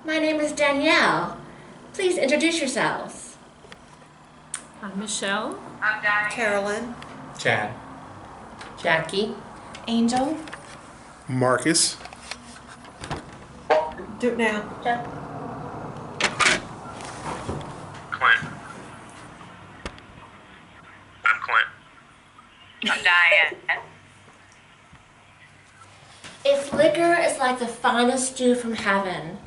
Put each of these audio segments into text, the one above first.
My name is Danielle. Please introduce yourselves. I'm Michelle. I'm Diane. Carolyn. Chad. Jackie. Angel. Marcus. Do it now. Clint. I'm Clint. I'm Diane. If liquor is like the finest dew from heaven,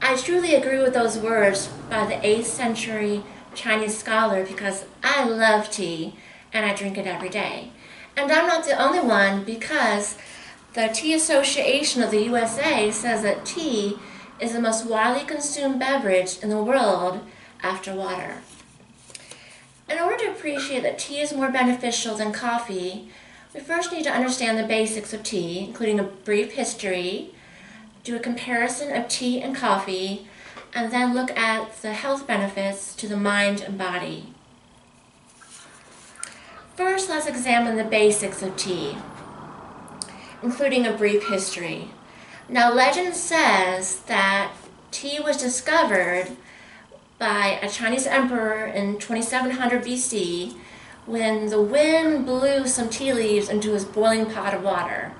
I truly agree with those words by the 8th century Chinese scholar because I love tea and I drink it every day. And I'm not the only one because the Tea Association of the USA says that tea is the most widely consumed beverage in the world after water. In order to appreciate that tea is more beneficial than coffee, we first need to understand the basics of tea, including a brief history, do a comparison of tea and coffee, and then look at the health benefits to the mind and body. First, let's examine the basics of tea, including a brief history. Now, legend says that tea was discovered by a Chinese emperor in 2700 BC when the wind blew some tea leaves into his boiling pot of water,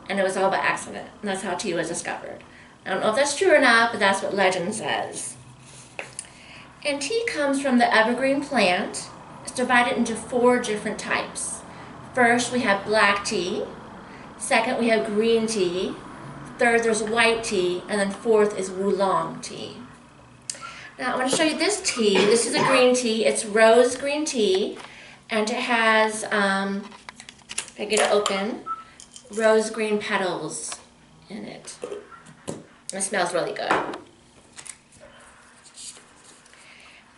and it was all by accident. And that's how tea was discovered. I don't know if that's true or not, but that's what legend says. And tea comes from the evergreen plant. It's divided into 4 different types. First, we have black tea. Second, we have green tea. Third, there's white tea. And then fourth is oolong tea. Now, I want to show you this tea. This is a green tea. It's rose green tea. And it has, if I get it open, rose green petals in it. It smells really good.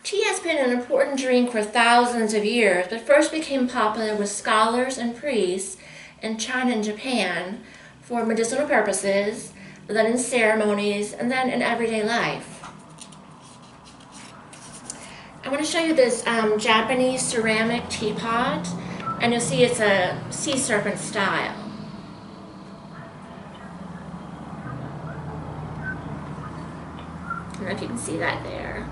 Tea has been an important drink for thousands of years, but first became popular with scholars and priests in China and Japan for medicinal purposes, then in ceremonies, and then in everyday life. I want to show you this Japanese ceramic teapot, and you'll see it's a sea serpent style. I don't know if you can see that there.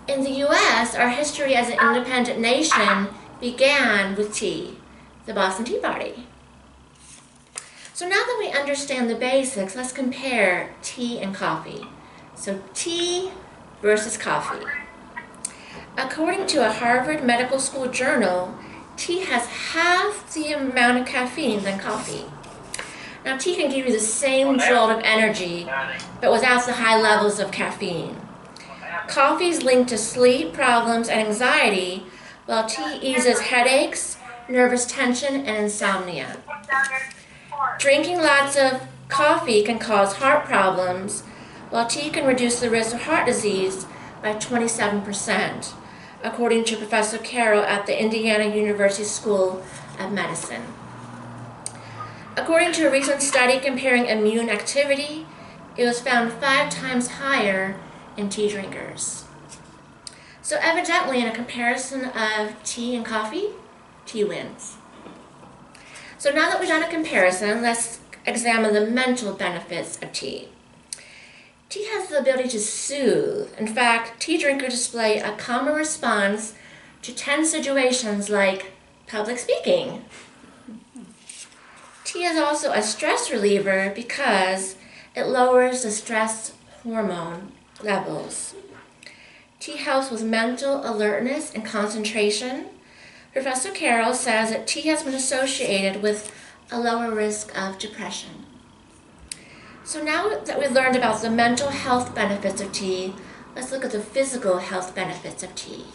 In the U.S., our history as an independent nation began with tea, the Boston Tea Party. So now that we understand the basics, let's compare tea and coffee. So tea versus coffee. According to a Harvard Medical School journal, tea has half the amount of caffeine than coffee. Now, tea can give you the same jolt of energy, but without the high levels of caffeine. Coffee is linked to sleep problems and anxiety, while tea eases headaches, nervous tension, and insomnia. Drinking lots of coffee can cause heart problems, while tea can reduce the risk of heart disease by 27%, according to Professor Carroll at the Indiana University School of Medicine. According to a recent study comparing immune activity, it was found 5 times higher in tea drinkers. So evidently, in a comparison of tea and coffee, tea wins. So now that we've done a comparison, let's examine the mental benefits of tea. Tea has the ability to soothe. In fact, tea drinkers display a common response to tense situations like public speaking. Tea is also a stress reliever because it lowers the stress hormone levels. Tea helps with mental alertness and concentration. Professor Carroll says that tea has been associated with a lower risk of depression. So now that we've learned about the mental health benefits of tea, let's look at the physical health benefits of tea.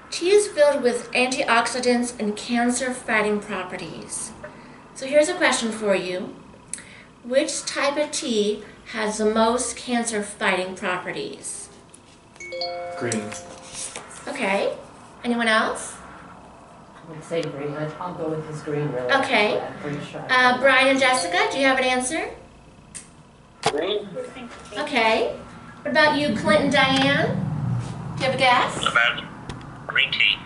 Tea is filled with antioxidants and cancer-fighting properties. So here's a question for you. Which type of tea has the most cancer-fighting properties? Green. Okay. Anyone else? I would say green. I'll go with his green, really. Okay. Yeah, pretty sure. Brian and Jessica, do you have an answer? Green. Okay. What about you, Clint and Diane? Do you have a guess? What about green tea?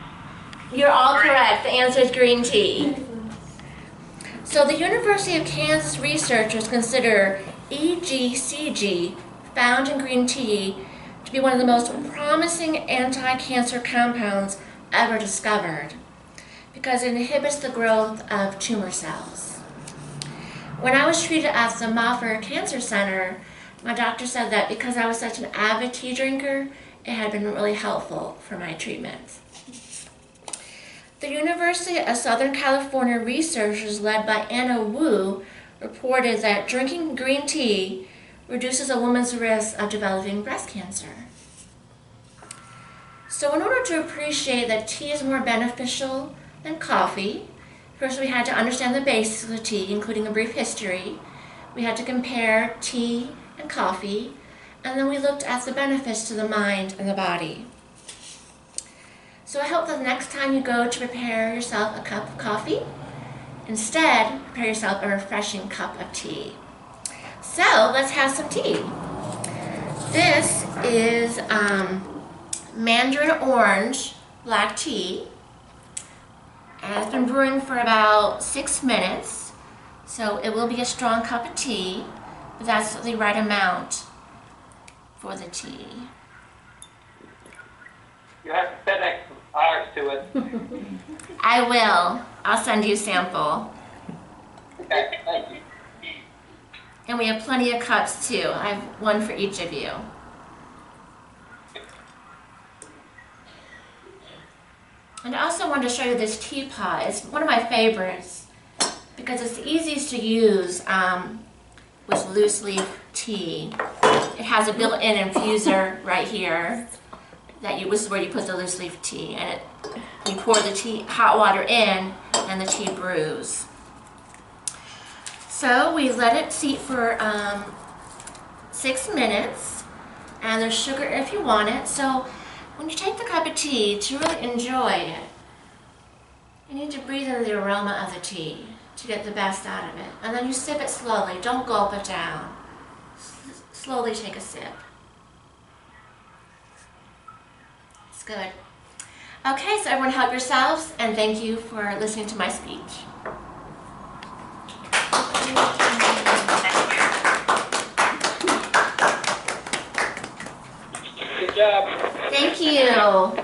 You're all correct. The answer is green tea. So the University of Kansas researchers consider EGCG, found in green tea, to be one of the most promising anti-cancer compounds ever discovered because it inhibits the growth of tumor cells. When I was treated at the Moffitt Cancer Center, my doctor said that because I was such an avid tea drinker, it had been really helpful for my treatment. The University of Southern California researchers led by Anna Wu reported that drinking green tea reduces a woman's risk of developing breast cancer. So in order to appreciate that tea is more beneficial than coffee, first we had to understand the basics of tea, including a brief history. We had to compare tea and coffee, and then we looked at the benefits to the mind and the body. So I hope that the next time you go to prepare yourself a cup of coffee, instead prepare yourself a refreshing cup of tea. So let's have some tea. This is Mandarin Orange black tea, and it's been brewing for about 6 minutes, so it will be a strong cup of tea, but that's the right amount for the tea. You have to FedEx ours to us. I will. I'll send you a sample. Okay, thank you. And we have plenty of cups too. I have one for each of you. And I also wanted to show you this teapot. It's one of my favorites because it's the easiest to use with loose leaf tea. It has a built-in infuser right here. This is where you put the loose leaf tea, and you pour the tea, hot water in, and the tea brews. So we let it seat for 6 minutes, and there's sugar if you want it. So when you take the cup of tea, to really enjoy it, you need to breathe in the aroma of the tea to get the best out of it. And then you sip it slowly. Don't gulp it down. Slowly take a sip. It's good. Okay, so everyone help yourselves, and thank you for listening to my speech. Good job. Thank you.